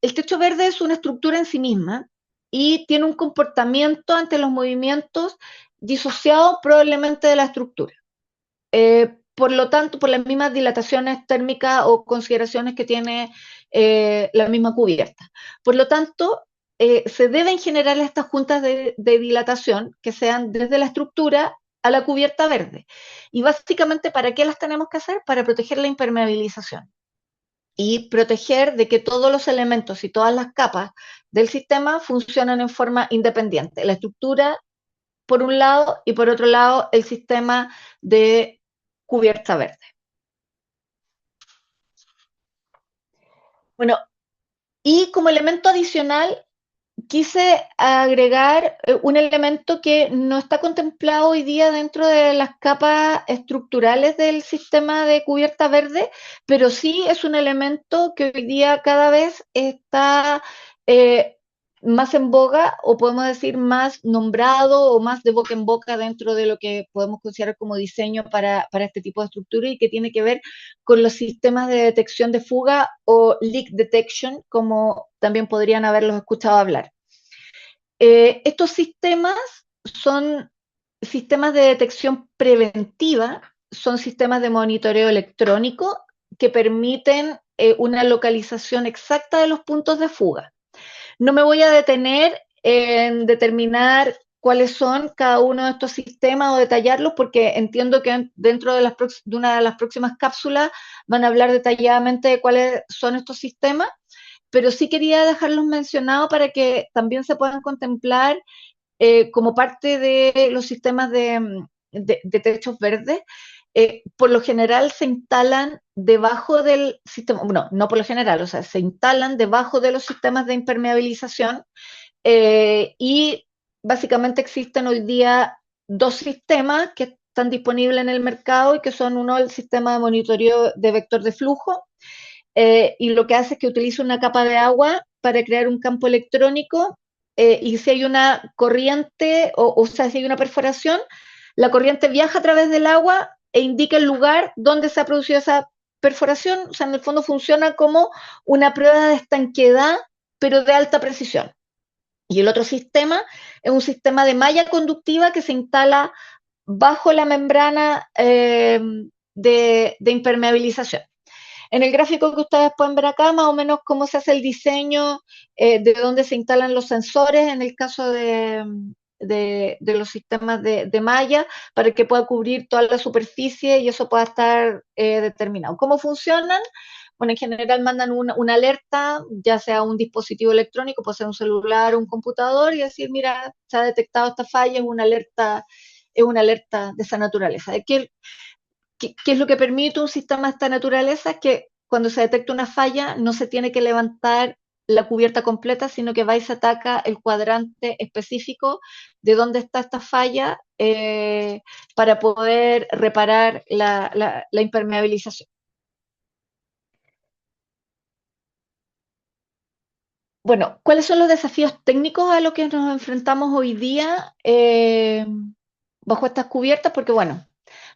el techo verde es una estructura en sí misma y tiene un comportamiento ante los movimientos disociado probablemente de la estructura. Por lo tanto, por las mismas dilataciones térmicas o consideraciones que tiene la misma cubierta. Por lo tanto, se deben generar estas juntas de dilatación que sean desde la estructura a la cubierta verde. Y básicamente, ¿para qué las tenemos que hacer? Para proteger la impermeabilización y proteger de que todos los elementos y todas las capas del sistema funcionan en forma independiente. La estructura, por un lado, y por otro lado, el sistema de cubierta verde. Bueno, y como elemento adicional, quise agregar un elemento que no está contemplado hoy día dentro de las capas estructurales del sistema de cubierta verde, pero sí es un elemento que hoy día cada vez está eh, más en boga o podemos decir más nombrado o más de boca en boca dentro de lo que podemos considerar como diseño para este tipo de estructura y que tiene que ver con los sistemas de detección de fuga o leak detection, como también podrían haberlos escuchado hablar. Estos sistemas son sistemas de detección preventiva, son sistemas de monitoreo electrónico que permiten una localización exacta de los puntos de fuga. No me voy a detener en determinar cuáles son cada uno de estos sistemas o detallarlos porque entiendo que dentro de una de las próximas cápsulas van a hablar detalladamente de cuáles son estos sistemas, pero sí quería dejarlos mencionados para que también se puedan contemplar como parte de los sistemas de techos verdes. Por lo general se instalan debajo del sistema, bueno, no por lo general, o sea, se instalan debajo de los sistemas de impermeabilización y básicamente existen hoy día dos sistemas que están disponibles en el mercado y que son uno el sistema de monitoreo de vector de flujo y lo que hace es que utiliza una capa de agua para crear un campo electrónico y si hay una corriente o sea, si hay una perforación, la corriente viaja a través del agua e indica el lugar donde se ha producido esa perforación, o sea, en el fondo funciona como una prueba de estanqueidad, pero de alta precisión. Y el otro sistema es un sistema de malla conductiva que se instala bajo la membrana de impermeabilización. En el gráfico que ustedes pueden ver acá, más o menos cómo se hace el diseño, de dónde se instalan los sensores en el caso de los sistemas de malla, para que pueda cubrir toda la superficie y eso pueda estar determinado. ¿Cómo funcionan? Bueno, en general mandan una alerta, ya sea un dispositivo electrónico, puede ser un celular o un computador, y decir, mira, se ha detectado esta falla, es una alerta de esa naturaleza. ¿Qué es lo que permite un sistema de esta naturaleza? Es que cuando se detecta una falla no se tiene que levantar la cubierta completa, sino que va y se ataca el cuadrante específico de dónde está esta falla, para poder reparar la impermeabilización. Bueno, ¿cuáles son los desafíos técnicos a los que nos enfrentamos hoy día bajo estas cubiertas? Porque bueno,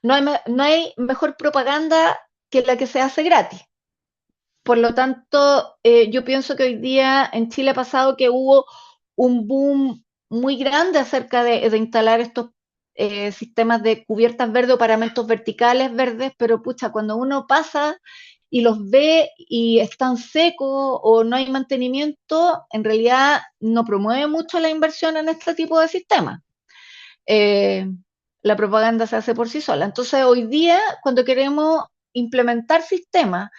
no hay mejor propaganda que la que se hace gratis. Por lo tanto, yo pienso que hoy día en Chile ha pasado que hubo un boom muy grande acerca de instalar estos sistemas de cubiertas verdes o paramentos verticales verdes, pero pucha, cuando uno pasa y los ve y están secos o no hay mantenimiento, en realidad no promueve mucho la inversión en este tipo de sistemas. Eh, la propaganda se hace por sí sola. Entonces, hoy día, cuando queremos implementar sistemas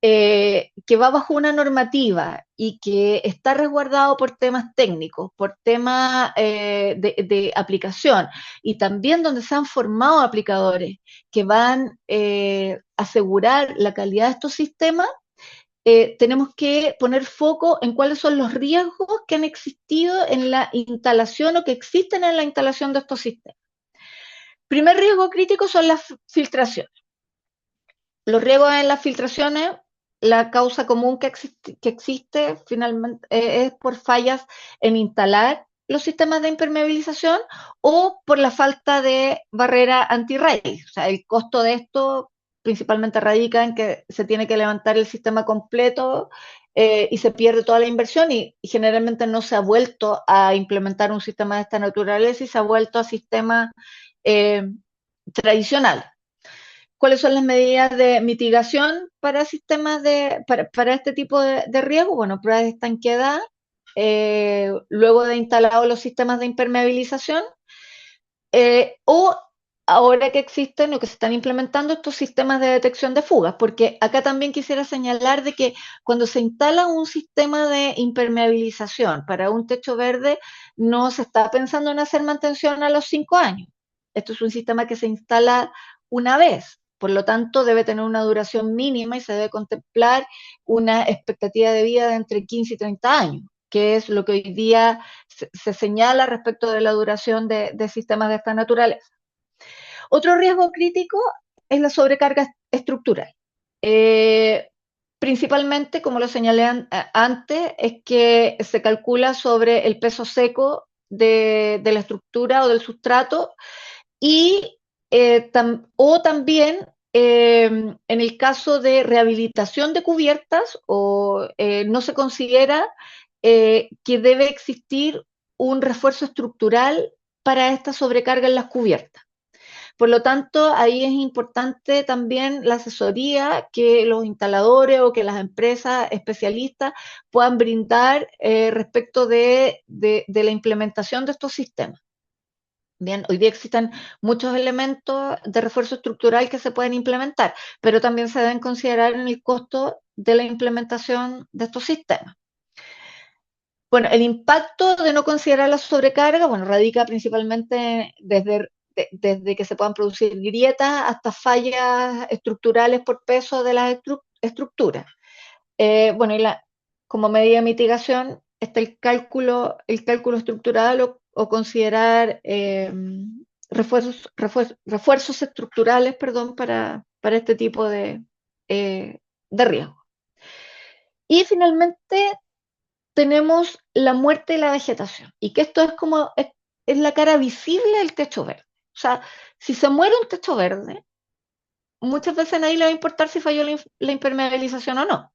que va bajo una normativa y que está resguardado por temas técnicos, por temas de aplicación, y también donde se han formado aplicadores que van a asegurar la calidad de estos sistemas, tenemos que poner foco en cuáles son los riesgos que han existido en la instalación o que existen en la instalación de estos sistemas. Primer riesgo crítico son las filtraciones. Los riesgos en las filtraciones, la causa común que existe finalmente es por fallas en instalar los sistemas de impermeabilización o por la falta de barrera anti-raíz. O sea, el costo de esto principalmente radica en que se tiene que levantar el sistema completo y se pierde toda la inversión y generalmente no se ha vuelto a implementar un sistema de esta naturaleza y se ha vuelto a sistemas eh, tradicionales. ¿Cuáles son las medidas de mitigación para sistemas para este tipo de riesgo? Bueno, pruebas de estanqueidad, luego de instalados los sistemas de impermeabilización, o ahora que existen o que se están implementando estos sistemas de detección de fugas, porque acá también quisiera señalar de que cuando se instala un sistema de impermeabilización para un techo verde, no se está pensando en hacer mantención a los 5 años. Esto es un sistema que se instala una vez. Por lo tanto, debe tener una duración mínima y se debe contemplar una expectativa de vida de entre 15 y 30 años, que es lo que hoy día se señala respecto de la duración de sistemas de esta naturaleza. Otro riesgo crítico es la sobrecarga estructural. Eh, Principalmente, como lo señalé antes, es que se calcula sobre el peso seco de la estructura o del sustrato y o también en el caso de rehabilitación de cubiertas o no se considera que debe existir un refuerzo estructural para esta sobrecarga en las cubiertas. Por lo tanto, ahí es importante también la asesoría que los instaladores o que las empresas especialistas puedan brindar respecto de la implementación de estos sistemas. Bien, hoy día existen muchos elementos de refuerzo estructural que se pueden implementar, pero también se deben considerar en el costo de la implementación de estos sistemas. Bueno, el impacto de no considerar la sobrecarga, bueno, radica principalmente desde que se puedan producir grietas hasta fallas estructurales por peso de las estructuras. Bueno, como medida de mitigación está el cálculo estructural o considerar refuerzos estructurales, perdón, para este tipo de riesgo. Y finalmente tenemos la muerte y la vegetación, y que esto es la cara visible del techo verde. O sea, si se muere un techo verde, muchas veces a nadie le va a importar si falló la impermeabilización o no.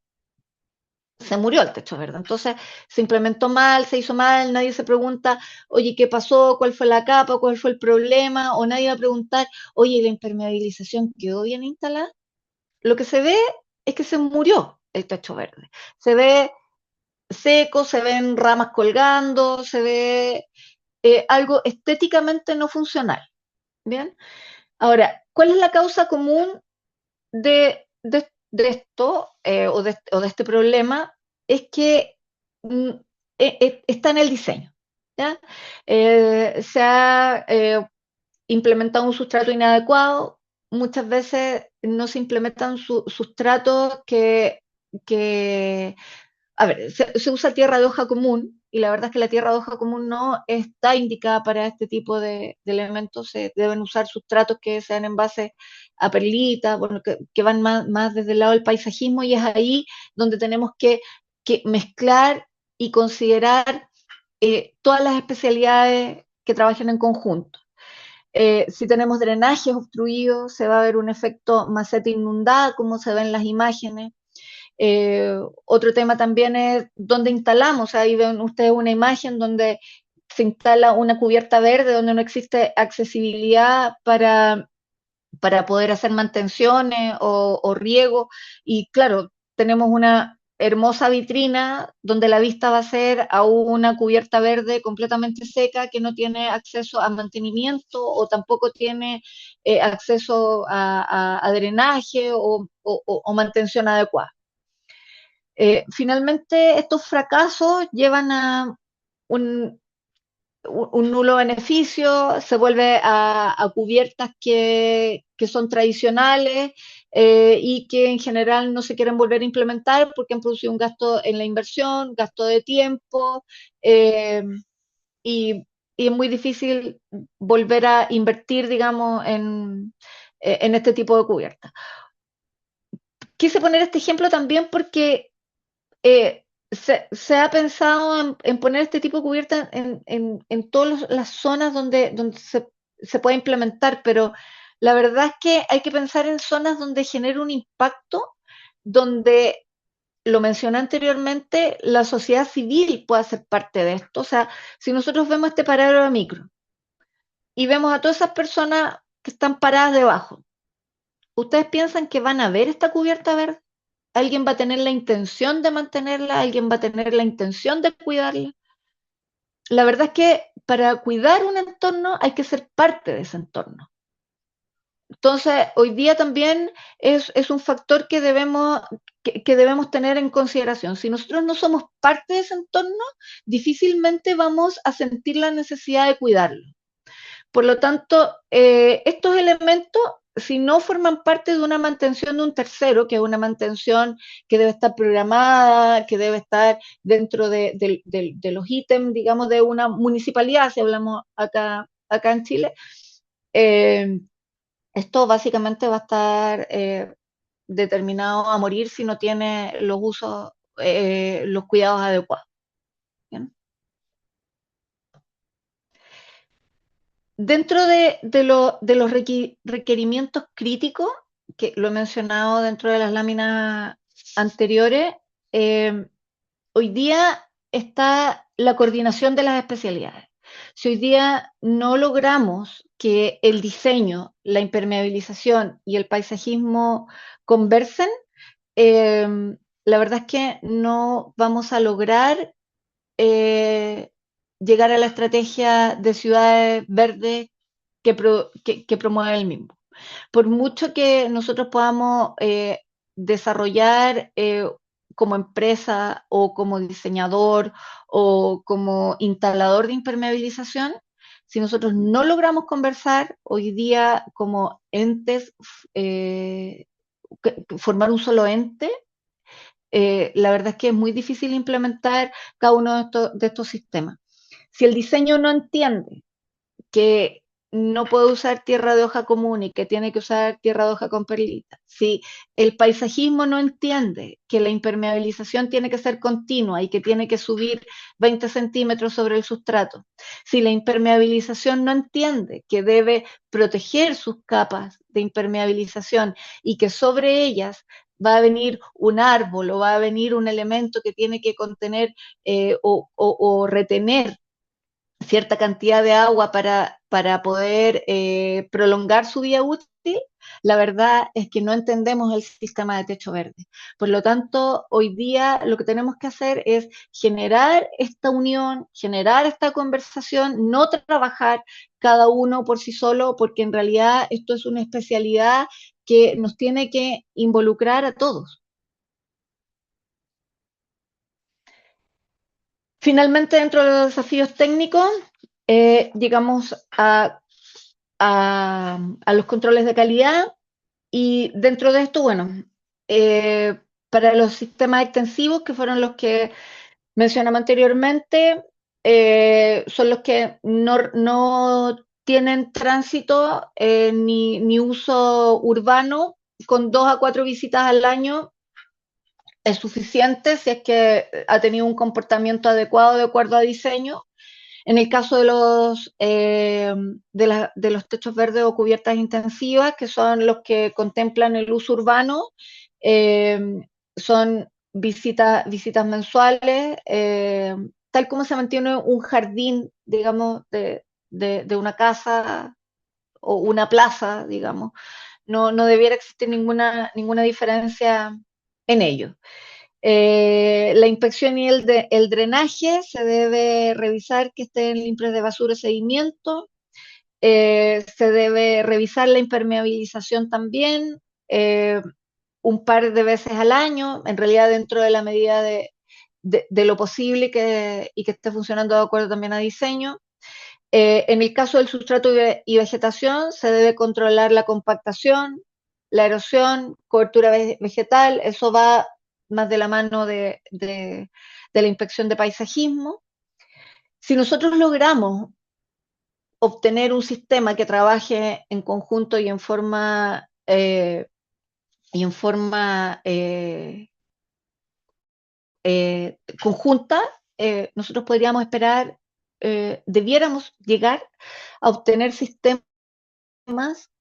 se murió el techo verde. Entonces se implementó mal, se hizo mal, nadie se pregunta, oye, ¿qué pasó? ¿Cuál fue la capa? ¿Cuál fue el problema? O nadie va a preguntar, oye, ¿la impermeabilización quedó bien instalada? Lo que se ve es que se murió el techo verde. Se ve seco, se ven ramas colgando, se ve algo estéticamente no funcional. ¿Bien? Ahora, ¿cuál es la causa común de esto o de este problema? Es que mm, está en el diseño. ¿Ya? Se ha implementado un sustrato inadecuado, muchas veces no se implementan sustratos que a ver, se usa tierra de hoja común y la verdad es que la tierra de hoja común no está indicada para este tipo de elementos. Se deben usar sustratos que sean en base a perlitas, bueno, que van más desde el lado del paisajismo y es ahí donde tenemos que mezclar y considerar todas las especialidades que trabajen en conjunto. Si tenemos drenajes obstruidos, se va a ver un efecto maceta inundada, como se ve en las imágenes. Otro tema también es dónde instalamos. Ahí ven ustedes una imagen donde se instala una cubierta verde, donde no existe accesibilidad para poder hacer mantenciones o riego. Y claro, tenemos una hermosa vitrina donde la vista va a ser a una cubierta verde completamente seca que no tiene acceso a mantenimiento o tampoco tiene acceso a drenaje o mantención adecuada. Finalmente, estos fracasos llevan a un, un nulo beneficio, se vuelve a cubiertas que son tradicionales y que en general no se quieren volver a implementar porque han producido un gasto en la inversión, gasto de tiempo eh, y, y, es muy difícil volver a invertir, digamos, en este tipo de cubiertas. Quise poner este ejemplo también porque se ha pensado en poner este tipo de cubierta en todas las zonas donde se puede implementar, pero la verdad es que hay que pensar en zonas donde genere un impacto, donde, lo mencioné anteriormente, la sociedad civil pueda ser parte de esto. O sea, si nosotros vemos este paradero de micro y vemos a todas esas personas que están paradas debajo, ¿ustedes piensan que van a ver esta cubierta verde? ¿Alguien va a tener la intención de mantenerla? ¿Alguien va a tener la intención de cuidarla? La verdad es que para cuidar un entorno hay que ser parte de ese entorno. Entonces, hoy día también es un factor que debemos tener en consideración. Si nosotros no somos parte de ese entorno, difícilmente vamos a sentir la necesidad de cuidarlo. Por lo tanto, estos elementos, si no forman parte de una mantención de un tercero, que es una mantención que debe estar programada, que debe estar dentro de los ítems, digamos, de una municipalidad, si hablamos acá en Chile, eh, esto básicamente va a estar determinado a morir si no tiene los usos, los cuidados adecuados. ¿Bien? Dentro de los requerimientos críticos, que lo he mencionado dentro de las láminas anteriores, eh, hoy día está la coordinación de las especialidades. Si hoy día no logramos que el diseño, la impermeabilización y el paisajismo conversen, eh, la verdad es que no vamos a lograr eh, llegar a la estrategia de ciudades verdes que promueve el mismo. Por mucho que nosotros podamos desarrollar como empresa o como diseñador o como instalador de impermeabilización, si nosotros no logramos conversar hoy día como entes, formar un solo ente, la verdad es que es muy difícil implementar cada uno de estos sistemas. Si el diseño no entiende que no puede usar tierra de hoja común y que tiene que usar tierra de hoja con perlita, si el paisajismo no entiende que la impermeabilización tiene que ser continua y que tiene que subir 20 centímetros sobre el sustrato, si la impermeabilización no entiende que debe proteger sus capas de impermeabilización y que sobre ellas va a venir un árbol o va a venir un elemento que tiene que contener o retener cierta cantidad de agua para poder prolongar su vida útil, la verdad es que no entendemos el sistema de techo verde. Por lo tanto, hoy día lo que tenemos que hacer es generar esta unión, generar esta conversación, no trabajar cada uno por sí solo, porque en realidad esto es una especialidad que nos tiene que involucrar a todos. Finalmente, dentro de los desafíos técnicos, llegamos a los controles de calidad y dentro de esto, bueno, para los sistemas extensivos, que fueron los que mencionamos anteriormente, son los que no tienen tránsito ni uso urbano, con 2 a 4 visitas al año es suficiente si es que ha tenido un comportamiento adecuado de acuerdo a diseño. En el caso de los techos verdes o cubiertas intensivas, que son los que contemplan el uso urbano, eh, son visitas mensuales, tal como se mantiene un jardín, digamos, de una casa o una plaza, digamos. No debiera existir ninguna diferencia en ello. La inspección y el drenaje se debe revisar que estén limpios de basura y sedimento. Se debe revisar la impermeabilización también un par de veces al año, en realidad dentro de la medida de lo posible y que esté funcionando de acuerdo también a diseño. En el caso del sustrato y vegetación, se debe controlar la compactación, la erosión, cobertura vegetal, eso va más de la mano de la inspección de paisajismo. Si nosotros logramos obtener un sistema que trabaje en conjunto y en forma conjunta, nosotros podríamos esperar, debiéramos llegar a obtener sistemas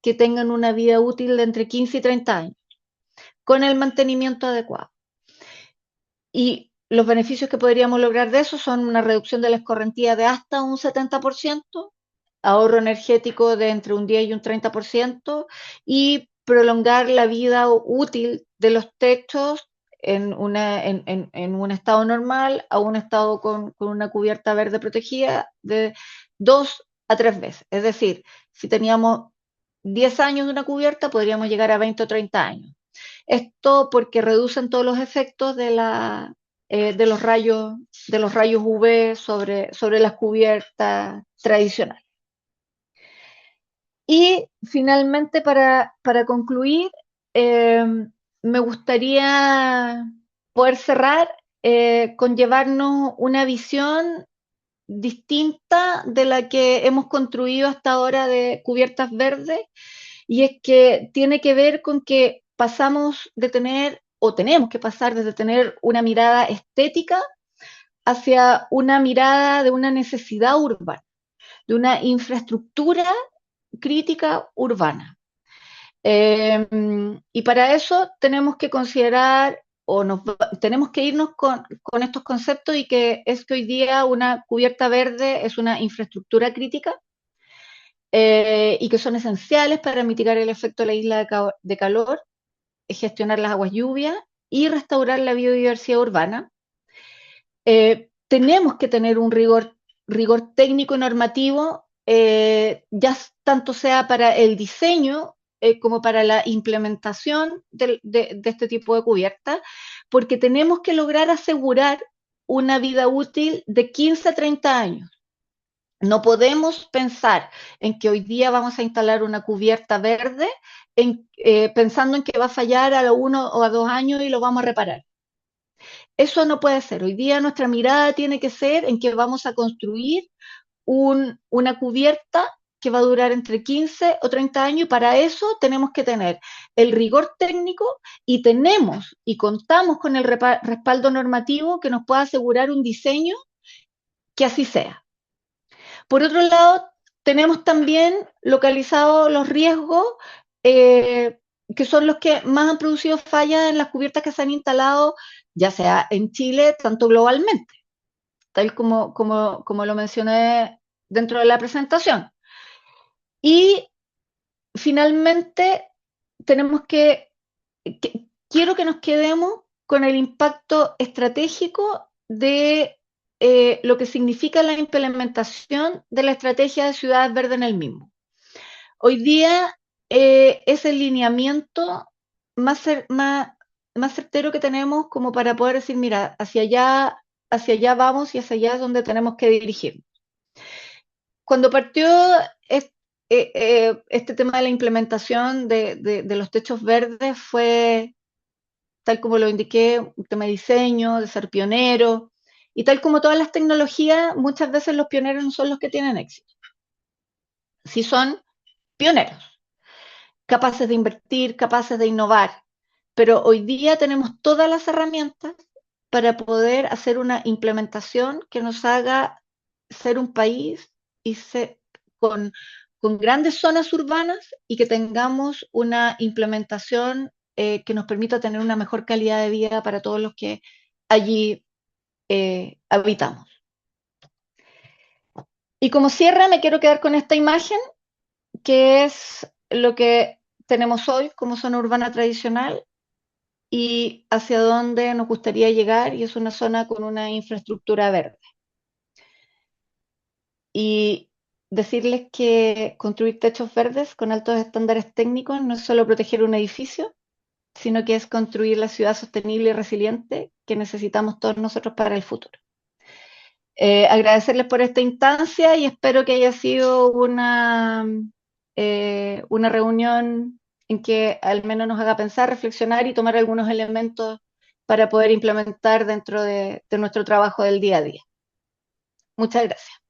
que tengan una vida útil de entre 15 y 30 años, con el mantenimiento adecuado. Y los beneficios que podríamos lograr de eso son una reducción de la escorrentía de hasta un 70%, ahorro energético de entre un 10 y un 30% y prolongar la vida útil de los techos en un estado normal a un estado con una cubierta verde protegida de 2 a 3 veces. Es decir, si teníamos 10 años de una cubierta, podríamos llegar a 20 o 30 años. Esto porque reducen todos los efectos de los rayos UV sobre las cubiertas tradicionales. Y finalmente, para concluir, eh, me gustaría poder cerrar con llevarnos una visión distinta de la que hemos construido hasta ahora de cubiertas verdes, y es que tiene que ver con que pasamos de tener, o tenemos que pasar desde tener una mirada estética hacia una mirada de una necesidad urbana, de una infraestructura crítica urbana. Y para eso tenemos que considerar tenemos que irnos con estos conceptos y que es que hoy día una cubierta verde es una infraestructura crítica y que son esenciales para mitigar el efecto de la isla de calor, gestionar las aguas lluvias y restaurar la biodiversidad urbana. Tenemos que tener un rigor técnico y normativo, ya tanto sea para el diseño como para la implementación de este tipo de cubierta, porque tenemos que lograr asegurar una vida útil de 15 a 30 años. No podemos pensar en que hoy día vamos a instalar una cubierta verde pensando en que va a fallar a los 1 o a 2 años y lo vamos a reparar. Eso no puede ser. Hoy día nuestra mirada tiene que ser en que vamos a construir una cubierta que va a durar entre 15 o 30 años, y para eso tenemos que tener el rigor técnico y tenemos y contamos con el respaldo normativo que nos pueda asegurar un diseño que así sea. Por otro lado, tenemos también localizados los riesgos que son los que más han producido fallas en las cubiertas que se han instalado, ya sea en Chile, tanto globalmente, tal como lo mencioné dentro de la presentación. Y finalmente, tenemos quiero que nos quedemos con el impacto estratégico de lo que significa la implementación de la estrategia de ciudades verdes en el mismo. Hoy día es el lineamiento más, más certero que tenemos como para poder decir, mira, hacia allá vamos y hacia allá es donde tenemos que dirigirnos. Cuando partió este tema de la implementación de los techos verdes fue, tal como lo indiqué, un tema de diseño, de ser pionero, y tal como todas las tecnologías, muchas veces los pioneros no son los que tienen éxito. Sí son pioneros, capaces de invertir, capaces de innovar, pero hoy día tenemos todas las herramientas para poder hacer una implementación que nos haga ser un país y con, con grandes zonas urbanas y que tengamos una implementación que nos permita tener una mejor calidad de vida para todos los que allí habitamos. Y como cierre me quiero quedar con esta imagen, que es lo que tenemos hoy como zona urbana tradicional y hacia dónde nos gustaría llegar, y es una zona con una infraestructura verde. Y decirles que construir techos verdes con altos estándares técnicos no es solo proteger un edificio, sino que es construir la ciudad sostenible y resiliente que necesitamos todos nosotros para el futuro. Agradecerles por esta instancia y espero que haya sido una reunión en que al menos nos haga pensar, reflexionar y tomar algunos elementos para poder implementar dentro de nuestro trabajo del día a día. Muchas gracias.